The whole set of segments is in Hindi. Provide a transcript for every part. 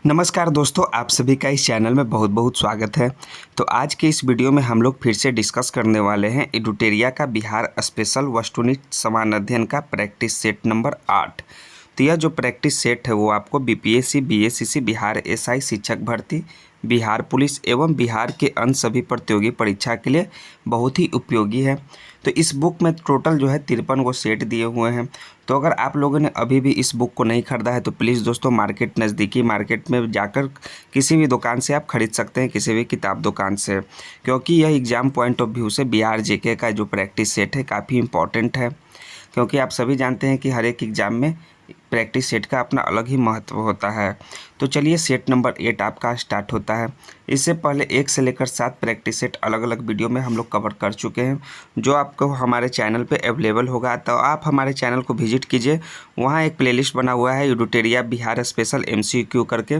नमस्कार दोस्तों, आप सभी का इस चैनल में बहुत बहुत स्वागत है। तो आज के इस वीडियो में हम लोग फिर से डिस्कस करने वाले हैं एडुटेरिया का बिहार स्पेशल वस्तुनिष्ठ समान अध्ययन का प्रैक्टिस सेट नंबर 8। तो यह जो प्रैक्टिस सेट है वो आपको बीपीएससी, बीएससीसी, बिहार एसआई शिक्षक भर्ती, बिहार पुलिस एवं बिहार के अन्य सभी प्रतियोगी परीक्षा के लिए बहुत ही उपयोगी है। तो इस बुक में टोटल जो है 53 गो सेट दिए हुए हैं। तो अगर आप लोगों ने अभी भी इस बुक को नहीं खरीदा है तो प्लीज़ दोस्तों नज़दीकी मार्केट में जाकर किसी भी दुकान से आप खरीद सकते हैं, किसी भी किताब दुकान से, क्योंकि यह एग्ज़ाम पॉइंट ऑफ व्यू से बिहार जीके का जो प्रैक्टिस सेट है काफ़ी इंपॉर्टेंट है। क्योंकि आप सभी जानते हैं कि हर एक एग्ज़ाम में प्रैक्टिस सेट का अपना अलग ही महत्व होता है। तो चलिए सेट नंबर 8 आपका स्टार्ट होता है। इससे पहले 1 से लेकर 7 प्रैक्टिस सेट अलग अलग वीडियो में हम लोग कवर कर चुके हैं, जो आपको हमारे चैनल पे अवेलेबल होगा। तो आप हमारे चैनल को विजिट कीजिए, वहाँ एक प्लेलिस्ट बना हुआ है एडुटेरिया बिहार स्पेशल MCQ करके,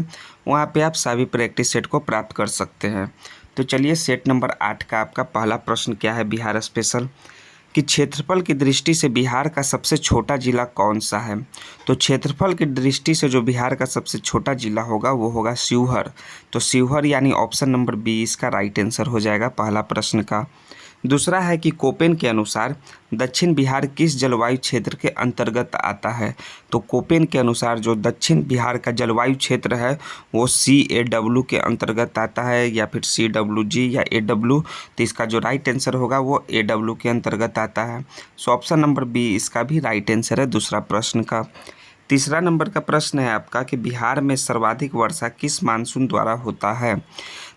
वहाँ पर आप सभी प्रैक्टिस सेट को प्राप्त कर सकते हैं। तो चलिए सेट नंबर 8 का आपका पहला प्रश्न क्या है बिहार स्पेशल कि क्षेत्रफल की दृष्टि से बिहार का सबसे छोटा जिला कौन सा है। तो क्षेत्रफल की दृष्टि से जो बिहार का सबसे छोटा जिला होगा वो होगा शिवहर। तो शिवहर यानी ऑप्शन नंबर बी इसका राइट आंसर हो जाएगा पहला प्रश्न का। दूसरा है कि कोपेन के अनुसार दक्षिण बिहार किस जलवायु क्षेत्र के अंतर्गत आता है। तो कोपेन के अनुसार जो दक्षिण बिहार का जलवायु क्षेत्र है वो CAW के अंतर्गत आता है, या फिर CWG या AW। तो इसका जो राइट आंसर होगा वो AW के अंतर्गत आता है। सो ऑप्शन नंबर बी इसका भी राइट आंसर है दूसरा प्रश्न का। तीसरा नंबर का प्रश्न है आपका कि बिहार में सर्वाधिक वर्षा किस मानसून द्वारा होता है।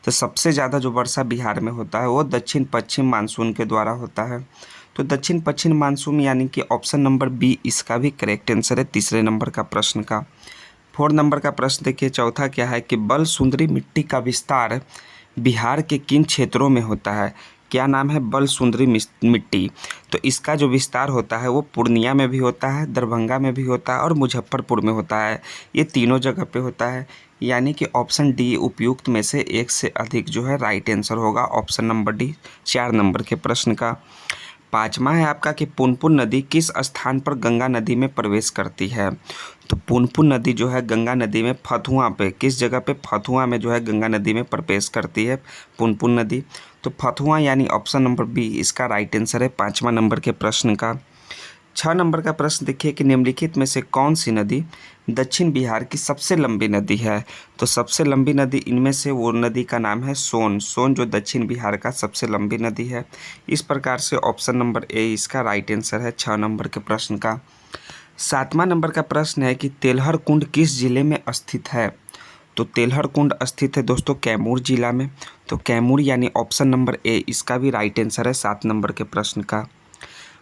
तो सबसे ज़्यादा जो वर्षा बिहार में होता है वो दक्षिण पश्चिम मानसून के द्वारा होता है। तो दक्षिण पश्चिम मानसून यानी कि ऑप्शन नंबर बी इसका भी करेक्ट आंसर है तीसरे नंबर का प्रश्न का। 4 नंबर का प्रश्न देखिए, चौथा क्या है कि बल सुंदरी मिट्टी का विस्तार बिहार के किन क्षेत्रों में होता है। क्या नाम है बल सुंदरी मिट्टी। तो इसका जो विस्तार होता है वो पूर्णिया में भी होता है, दरभंगा में भी होता है और मुजफ्फरपुर में होता है। ये तीनों जगह पे होता है, यानी कि ऑप्शन डी उपयुक्त में से एक से अधिक जो है राइट आंसर होगा ऑप्शन नंबर डी 4 नंबर के प्रश्न का। पाँचवा है आपका कि पुनपुन नदी किस स्थान पर गंगा नदी में प्रवेश करती है। तो पुनपुन नदी जो है गंगा नदी में फतुआ पे, किस जगह पे, फतुआ में जो है गंगा नदी में प्रवेश करती है पुनपुन नदी। तो फतुआ यानी ऑप्शन नंबर बी इसका राइट आंसर है 5वां नंबर के प्रश्न का। 6 नंबर का प्रश्न देखिए कि निम्नलिखित में से कौन सी नदी दक्षिण बिहार की सबसे लंबी नदी है। तो सबसे लंबी नदी इनमें से वो नदी का नाम है सोन। सोन जो दक्षिण बिहार का सबसे लंबी नदी है। इस प्रकार से ऑप्शन नंबर ए इसका राइट आंसर है 6 नंबर के प्रश्न का। 7वां नंबर का प्रश्न है कि तेलहर कुंड किस जिले में स्थित है। तो तेलहर कुंड स्थित है दोस्तों कैमूर जिला में। तो कैमूर यानी ऑप्शन नंबर ए इसका भी राइट आंसर है 7 नंबर के प्रश्न का।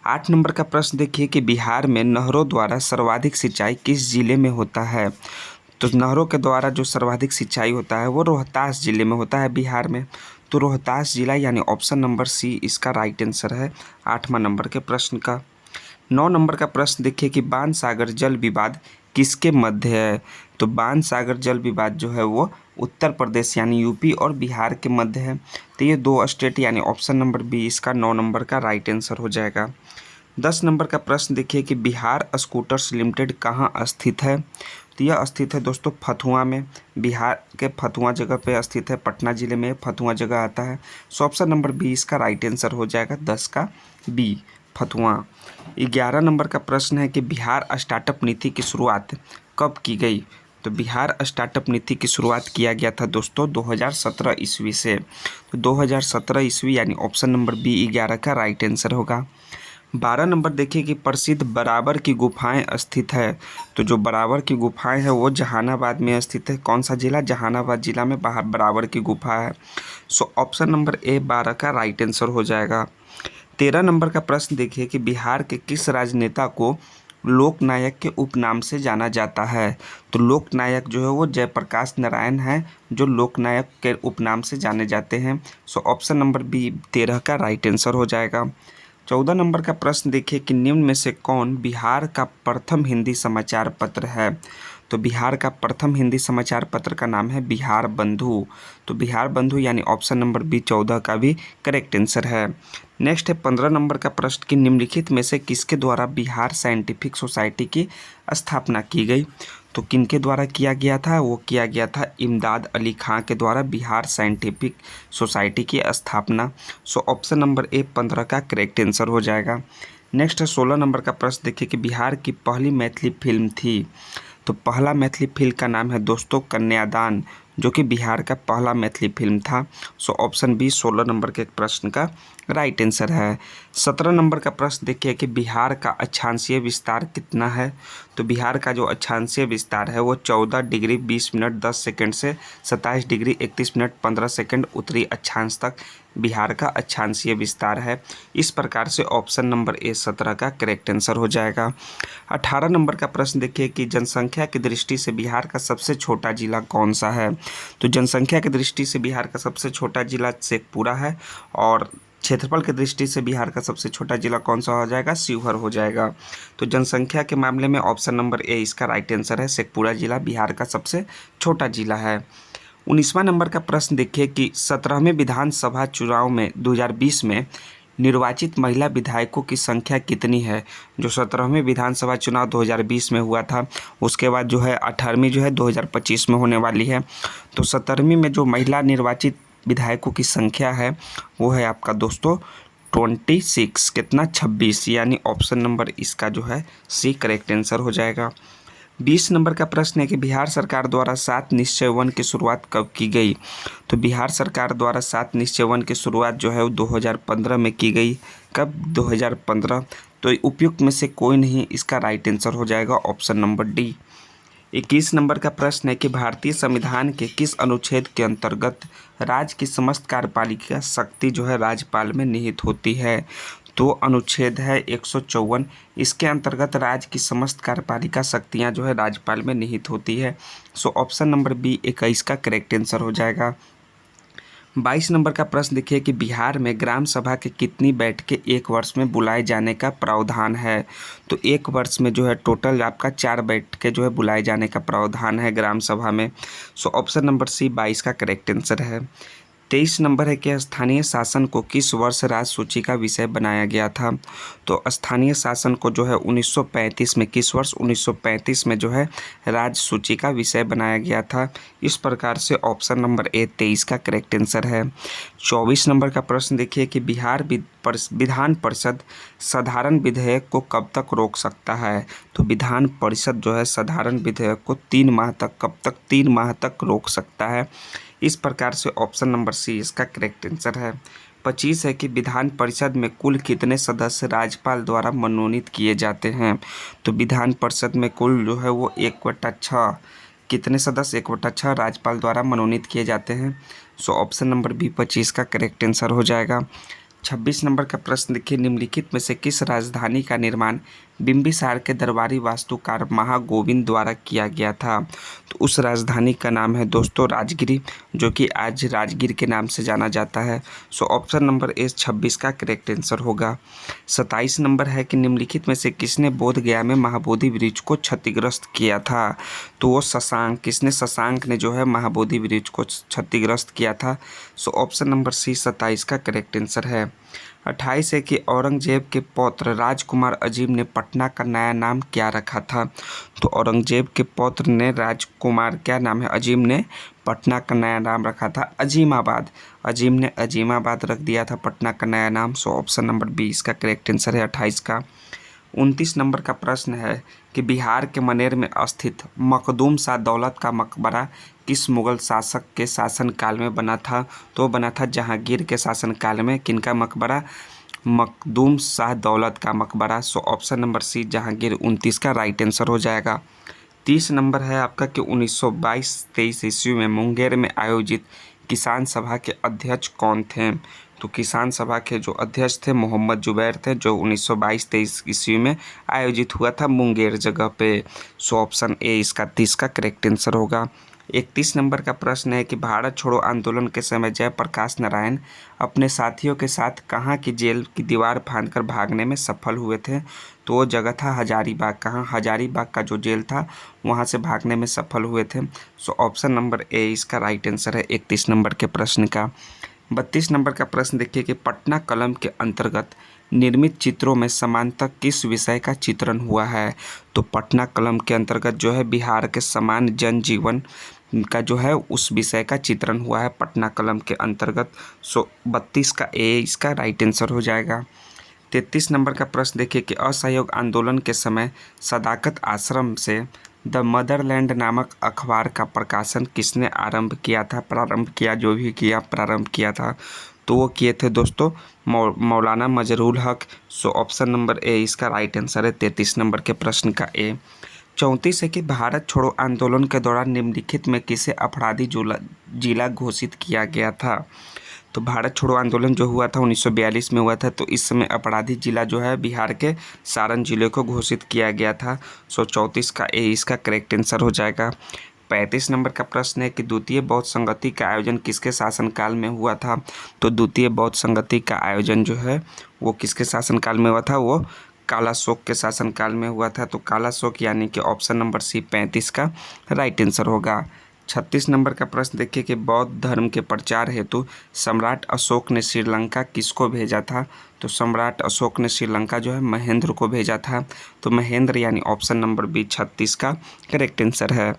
8 नंबर का प्रश्न देखिए कि बिहार में नहरों द्वारा सर्वाधिक सिंचाई किस जिले में होता है। तो नहरों के द्वारा जो सर्वाधिक सिंचाई होता है वो रोहतास जिले में होता है बिहार में। तो रोहतास जिला यानी ऑप्शन नंबर सी इसका राइट आंसर है 8वां नंबर के प्रश्न का। 9 नंबर का प्रश्न देखिए कि बाण सागर जल विवाद किसके मध्य है। तो बाण सागर जल विवाद जो है वो उत्तर प्रदेश यानी यूपी और बिहार के मध्य है। तो ये दो स्टेट यानी ऑप्शन नंबर बी इसका 9 नंबर का राइट आंसर हो जाएगा। 10 नंबर का प्रश्न देखिए कि बिहार स्कूटर्स लिमिटेड कहाँ स्थित है। तो यह स्थित है दोस्तों फतुआ में, बिहार के फतुआ जगह पे स्थित है, पटना जिले में फतुआ जगह आता है। सो ऑप्शन नंबर बी इसका राइट आंसर हो जाएगा 10 का बी फतुआ। 11 नंबर का प्रश्न है कि बिहार स्टार्टअप नीति की शुरुआत कब की गई। तो बिहार स्टार्टअप नीति की शुरुआत किया गया था दोस्तों 2017 ईस्वी से। तो 2017 ईस्वी यानी ऑप्शन नंबर बी 11 का राइट आंसर होगा। 12 नंबर देखिए कि प्रसिद्ध बराबर की गुफाएं स्थित है। तो जो बराबर की गुफाएं हैं वो जहानाबाद में स्थित है। कौन सा जिला, जहानाबाद जिला में बराबर की गुफा है। सो ऑप्शन नंबर ए 12 का राइट आंसर हो जाएगा। 13 नंबर का प्रश्न देखिए कि बिहार के किस राजनेता को लोकनायक के उपनाम से जाना जाता है। तो लोकनायक जो है वो जयप्रकाश नारायण है, जो लोकनायक के उपनाम से जाने जाते हैं। सो ऑप्शन नंबर बी 13 का राइट आंसर हो जाएगा। 14 नंबर का प्रश्न देखिए कि निम्न में से कौन बिहार का प्रथम हिंदी समाचार पत्र है। तो बिहार का प्रथम हिंदी समाचार पत्र का नाम है बिहार बंधु। तो बिहार बंधु यानी ऑप्शन नंबर बी 14 का भी करेक्ट आंसर है। नेक्स्ट है 15 नंबर का प्रश्न कि निम्नलिखित में से किसके द्वारा बिहार साइंटिफिक सोसाइटी की स्थापना की गई। तो किनके द्वारा किया गया था? वो किया गया था इमदाद अली खां के द्वारा बिहार साइंटिफिक सोसाइटी की स्थापना। सो ऑप्शन नंबर ए 15 का करेक्ट आंसर हो जाएगा। नेक्स्ट है 16 नंबर का प्रश्न। देखिए कि बिहार की पहली मैथिली फिल्म थी, तो पहला मैथिली फिल्म का नाम है दोस्तों कन्यादान, जो कि बिहार का पहला मैथिली फिल्म था। सो ऑप्शन बी 16 नंबर के प्रश्न का राइट आंसर है। 17 नंबर का प्रश्न देखिए कि बिहार का अक्षांशीय विस्तार कितना है? तो बिहार का जो अक्षांशीय विस्तार है वो 14 डिग्री 20 मिनट 10 सेकंड से 27 डिग्री 31 मिनट 15 सेकंड उत्तरी अक्षांश तक बिहार का अक्षांशीय विस्तार है। इस प्रकार से ऑप्शन नंबर ए 17 का करेक्ट आंसर हो जाएगा। 18 नंबर का प्रश्न देखिए कि जनसंख्या की दृष्टि से बिहार का सबसे छोटा जिला कौन सा है? तो जनसंख्या की दृष्टि से बिहार का सबसे छोटा जिला शेखपुरा है, और क्षेत्रफल की दृष्टि से बिहार का सबसे छोटा जिला कौन सा हो जाएगा? शिवहर हो जाएगा। तो जनसंख्या के मामले में ऑप्शन नंबर ए इसका राइट आंसर है। शेखपुरा जिला बिहार का सबसे छोटा जिला है। 19वां नंबर का प्रश्न देखिए कि 17वें विधानसभा चुनाव में 2020 में निर्वाचित महिला विधायकों की संख्या कितनी है? जो 17वें विधानसभा चुनाव 2020 में हुआ था, उसके बाद जो है 18वीं जो है 2025 में होने वाली है। तो 17वीं में जो महिला निर्वाचित विधायकों की संख्या है वो है आपका दोस्तों 26, कितना? 26, यानी ऑप्शन नंबर इसका जो है सी करेक्ट आंसर हो जाएगा। 20 नंबर का प्रश्न है कि बिहार सरकार द्वारा 7 निश्चय वन की शुरुआत कब की गई? तो बिहार सरकार द्वारा 7 निश्चय वन की शुरुआत जो है वो 2015 में की गई। कब? 2015। तो उपयुक्त में से कोई नहीं, इसका राइट आंसर हो जाएगा ऑप्शन नंबर डी। 21 नंबर का प्रश्न है कि भारतीय संविधान के किस अनुच्छेद के अंतर्गत राज्य की समस्त कार्यपालिका शक्ति जो है राज्यपाल में निहित होती है? तो अनुच्छेद है 154। इसके अंतर्गत राज्य की समस्त कार्यपालिका शक्तियां जो है राज्यपाल में निहित होती है। सो ऑप्शन नंबर बी 21 का करेक्ट आंसर हो जाएगा। 22 नंबर का प्रश्न देखिए कि बिहार में ग्राम सभा के कितनी बैठकें एक वर्ष में बुलाए जाने का प्रावधान है? तो एक वर्ष में जो है टोटल आपका 4 बैठकें जो है बुलाए जाने का प्रावधान है ग्राम सभा में। सो ऑप्शन नंबर सी 22 का करेक्ट आंसर है। 23 नंबर है कि स्थानीय शासन को किस वर्ष राज्य सूची का विषय बनाया गया था? तो स्थानीय शासन को जो है 1935 में, किस वर्ष? 1935 में जो है राज्य सूची का विषय बनाया गया था। इस प्रकार से ऑप्शन नंबर ए 23 का करेक्ट आंसर है। 24 नंबर का प्रश्न देखिए कि बिहार विधान परिषद साधारण विधेयक को कब तक रोक सकता है? तो विधान परिषद जो है साधारण विधेयक को 3 माह तक, कब तक? 3 माह तक रोक सकता है। इस प्रकार से ऑप्शन नंबर सी इसका करेक्ट आंसर है। 25 है कि विधान परिषद में कुल कितने सदस्य राज्यपाल द्वारा मनोनीत किए जाते हैं? तो विधान परिषद में कुल जो है वो 1/6, कितने सदस्य? 1/6 राज्यपाल द्वारा मनोनीत किए जाते हैं। सो ऑप्शन नंबर बी 25 का करेक्ट आंसर हो जाएगा। 26 नंबर का प्रश्न देखिए, निम्नलिखित में से किस राजधानी का निर्माण बिंबिसार के दरबारी वास्तुकार महागोविंद द्वारा किया गया था? तो उस राजधानी का नाम है दोस्तों राजगिरी, जो कि आज राजगीर के नाम से जाना जाता है। सो ऑप्शन नंबर ए 26 का करेक्ट आंसर होगा। 27 नंबर है कि निम्नलिखित में से किसने बोध गया में महाबोधि वृक्ष को क्षतिग्रस्त किया था? तो वो शशांक, किसने? शशांक ने जो है महाबोधि वृक्ष को क्षतिग्रस्त किया था। सो ऑप्शन नंबर सी 27 का करेक्ट आंसर है। 28 है कि औरंगजेब के पौत्र राजकुमार अजीम ने पटना का नया नाम क्या रखा था? तो औरंगजेब के पौत्र ने राजकुमार, क्या नाम है? अजीम ने पटना का नया नाम रखा था अजीमाबाद। अजीम ने अजीमाबाद रख दिया था पटना का नया नाम। सो ऑप्शन नंबर 20 का करेक्ट आंसर है 28 का। 29 नंबर का प्रश्न है कि बिहार के मनेर में स्थित मखदूम शाह दौलत का मकबरा किस मुगल शासक के शासनकाल में बना था? तो बना था जहांगीर के शासनकाल में। किनका मकबरा? मखदूम शाह दौलत का मकबरा। So option number C Jahangir 29 का राइट आंसर हो जाएगा। 30 नंबर है आपका कि 1922-23 ईस्वी में मुंगेर में आयोजित किसान सभा के अध्यक्ष कौन थे? तो किसान सभा के जो अध्यक्ष थे मोहम्मद जुबैर थे, जो 1922-23 ईस्वी में आयोजित हुआ था मुंगेर जगह पे। सो ऑप्शन ए इसका 30 का करेक्ट आंसर होगा। 31 नंबर का प्रश्न है कि भारत छोड़ो आंदोलन के समय जयप्रकाश नारायण अपने साथियों के साथ कहाँ की जेल की दीवार फांदकर भागने में सफल हुए थे? तो वो जगह था हजारीबाग। कहाँ? हजारीबाग का जो जेल था वहाँ से भागने में सफल हुए थे। सो ऑप्शन नंबर ए इसका राइट आंसर है 31 नंबर के प्रश्न का। 32 नंबर का प्रश्न देखिए कि पटना कलम के अंतर्गत निर्मित चित्रों में समानतः किस विषय का चित्रण हुआ है? तो पटना कलम के अंतर्गत जो है बिहार के सामान्य जनजीवन का जो है उस विषय का चित्रण हुआ है पटना कलम के अंतर्गत। 32 का ए इसका राइट आंसर हो जाएगा। 33 नंबर का प्रश्न देखिए कि असहयोग आंदोलन के समय सदाकत आश्रम से द मदरलैंड नामक अखबार का प्रकाशन किसने प्रारंभ किया था? तो वो किए थे दोस्तों मौलाना मजरूल हक। ऑप्शन नंबर ए इसका राइट आंसर है 33 नंबर के प्रश्न का ए। 34 है कि भारत छोड़ो आंदोलन के दौरान निम्नलिखित में किसे अपराधी जिला घोषित किया गया था? तो भारत छोड़ो आंदोलन जो हुआ था 1942 में हुआ था, तो इस समय अपराधी जिला जो है बिहार के सारण जिले को घोषित किया गया था। 34 का ए इसका करेक्ट आंसर हो जाएगा। 35 नंबर का प्रश्न है कि द्वितीय बौद्ध संगति का आयोजन किसके शासनकाल में हुआ था? तो द्वितीय बौद्ध संगति का आयोजन जो है वो किसके शासनकाल में हुआ था? वो कालाशोक के शासनकाल में हुआ था। तो कालाशोक यानी कि ऑप्शन नंबर सी 35 का राइट आंसर होगा। 36 नंबर का प्रश्न देखिए कि बौद्ध धर्म के प्रचार हेतु सम्राट अशोक ने श्रीलंका किसको भेजा था? तो सम्राट अशोक ने श्रीलंका जो है महेंद्र को भेजा था। तो महेंद्र यानी ऑप्शन नंबर बी 36 का करेक्ट आंसर है।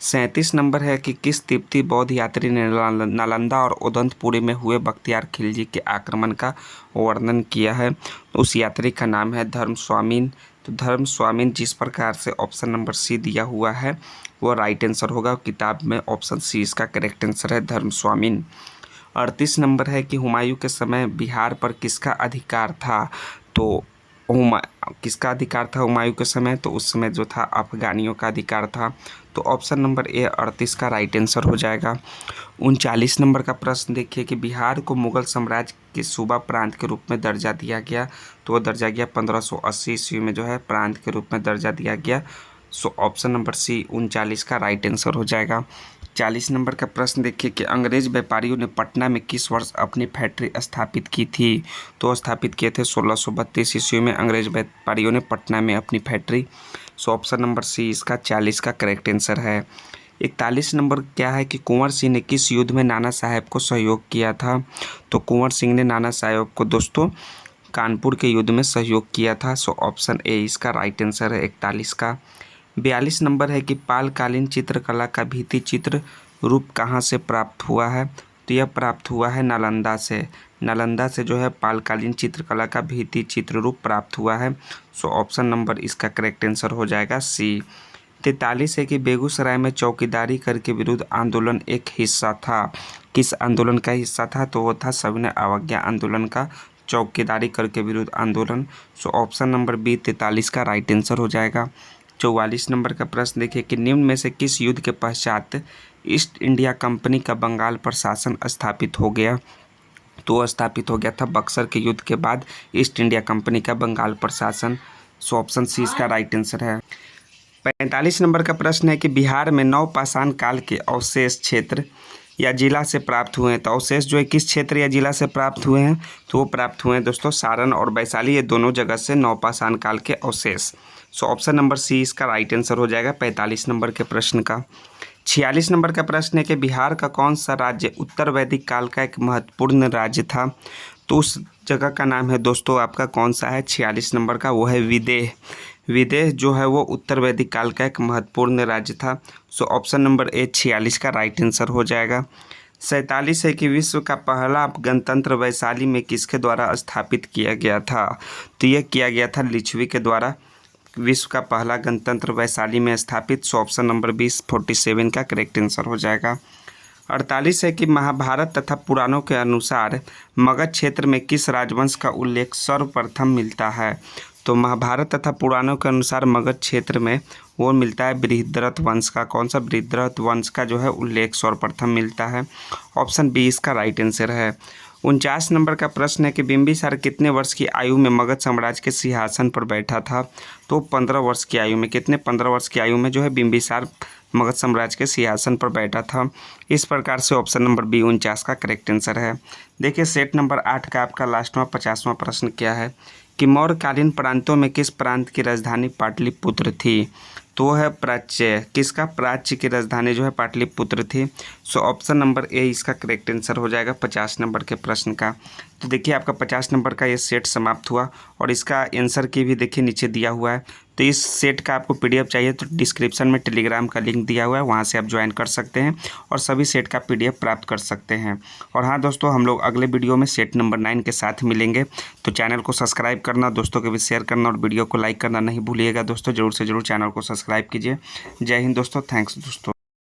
37 नंबर है कि किस तिब्बती बौद्ध यात्री ने नालंदा और उदंतपुरी में हुए बख्तियार खिलजी के आक्रमण का वर्णन किया है? उस यात्री का नाम है धर्मस्वामिन। तो धर्मस्वामिन जिस प्रकार से ऑप्शन नंबर सी दिया हुआ है वो राइट आंसर होगा। किताब में ऑप्शन सी इसका करेक्ट आंसर है धर्मस्वामिन। 38 नंबर है कि हुमायूं के समय बिहार पर किसका अधिकार था? तो किसका अधिकार था हुमायूं के समय? तो उस समय जो था अफगानियों का अधिकार था। तो ऑप्शन नंबर ए 38 का राइट आंसर हो जाएगा। 39 नंबर का प्रश्न देखिए कि बिहार को मुगल साम्राज्य के सूबा प्रांत के रूप में दर्जा दिया गया। तो वो दर्जा गया 1580 ईस्वी में जो है प्रांत के रूप में दर्जा दिया गया। ऑप्शन नंबर सी 39 का राइट आंसर हो जाएगा। 40 नंबर का प्रश्न देखिए कि अंग्रेज व्यापारियों ने पटना में किस वर्ष अपनी फैक्ट्री स्थापित की थी? तो स्थापित किए थे 1632 ईस्वी में अंग्रेज व्यापारियों ने पटना में अपनी फैक्ट्री। ऑप्शन नंबर सी इसका 40 का करेक्ट आंसर है। 41 नंबर क्या है कि कुंवर सिंह ने किस युद्ध में नाना साहेब को सहयोग किया था? तो कुंवर सिंह ने नाना साहेब को दोस्तों कानपुर के युद्ध में सहयोग किया था। ऑप्शन ए इसका राइट आंसर है 41 का। 42 नंबर है कि पालकालीन चित्रकला का भित्ति चित्र रूप कहाँ से प्राप्त हुआ है? तो यह प्राप्त हुआ है नालंदा से। नालंदा से जो है पालकालीन चित्रकला का भित्ति चित्र रूप प्राप्त हुआ है। ऑप्शन नंबर इसका करेक्ट आंसर हो जाएगा सी। 43 है कि बेगूसराय में चौकीदारी कर के विरुद्ध आंदोलन एक हिस्सा था। किस आंदोलन का हिस्सा था? तो वो था सविनय अवज्ञा आंदोलन का चौकीदारी कर के विरुद्ध आंदोलन। ऑप्शन नंबर बी 43 का राइट आंसर हो जाएगा। 44 नंबर का प्रश्न देखिए कि निम्न में से किस युद्ध के पश्चात ईस्ट इंडिया कंपनी का बंगाल पर शासन स्थापित हो गया? तो स्थापित हो गया था बक्सर के युद्ध के बाद ईस्ट इंडिया कंपनी का बंगाल पर शासन। ऑप्शन सी इसका राइट आंसर है। 45 नंबर का प्रश्न है कि बिहार में नवपाषाण काल के अवशेष क्षेत्र या जिला से प्राप्त हुए हैं। तो अवशेष जो है किस क्षेत्र या जिला से प्राप्त हुए हैं? तो वो प्राप्त हुए हैं दोस्तों सारण और वैशाली, ये दोनों जगह से नवपाषाण काल के अवशेष। ऑप्शन नंबर सी इसका राइट आंसर हो जाएगा 45 नंबर के प्रश्न का। 46 नंबर का प्रश्न है कि बिहार का कौन सा राज्य उत्तर वैदिक काल का एक महत्वपूर्ण राज्य था? तो उस जगह का नाम है दोस्तों आपका कौन सा है? 46 नंबर का वो है विदेह। विदेह जो है वो उत्तर वैदिक काल का एक महत्वपूर्ण राज्य था। ऑप्शन नंबर ए 46 का राइट आंसर हो जाएगा। 47 है कि विश्व का पहला गणतंत्र वैशाली में किसके द्वारा स्थापित किया गया था? तो यह किया गया था लिच्छवी के द्वारा। विश्व का पहला गणतंत्र वैशाली में स्थापित। ऑप्शन नंबर 47 का करेक्ट आंसर हो जाएगा। 48 है कि महाभारत तथा पुराणों के अनुसार मगध क्षेत्र में किस राजवंश का उल्लेख सर्वप्रथम मिलता है? तो महाभारत तथा पुराणों के अनुसार मगध क्षेत्र में वो मिलता है बृहद्रथ वंश का। कौन सा? बृहद्रथ वंश का जो है उल्लेख सर्वप्रथम मिलता है। ऑप्शन बी इसका राइट आंसर है। 49 नंबर का प्रश्न है कि बिंबिसार कितने वर्ष की आयु में मगध साम्राज्य के सिंहासन पर बैठा था? तो 15 वर्ष की आयु में। कितने? 15 वर्ष की आयु में जो है बिंबिसार मगध साम्राज्य के सिंहासन पर बैठा था। इस प्रकार से ऑप्शन नंबर बी 49 का करेक्ट आंसर है। देखिए सेट नंबर 8 का आपका लास्टवां 50वां प्रश्न क्या है कि मौर्यकालीन प्रांतों में किस प्रांत की राजधानी पाटलिपुत्र थी? तो वो है प्राच्य। किसका? प्राच्य की राजधानी जो है पाटलिपुत्र थी। सो ऑप्शन नंबर ए इसका करेक्ट आंसर हो जाएगा 50 नंबर के प्रश्न का। तो देखिए आपका 50 नंबर का ये सेट समाप्त हुआ और इसका आंसर की भी देखिए नीचे दिया हुआ है। तो इस सेट का आपको पीडीएफ चाहिए तो डिस्क्रिप्शन में टेलीग्राम का लिंक दिया हुआ है, वहाँ से आप ज्वाइन कर सकते हैं और सभी सेट का पीडीएफ प्राप्त कर सकते हैं। और हाँ दोस्तों, हम लोग अगले वीडियो में सेट नंबर 9 के साथ मिलेंगे। तो चैनल को सब्सक्राइब करना, दोस्तों के भी शेयर करना और वीडियो को लाइक करना नहीं भूलिएगा दोस्तों। जरूर से जरूर चैनल को सब्सक्राइब कीजिए। जय हिंद दोस्तों, थैंक्स दोस्तों।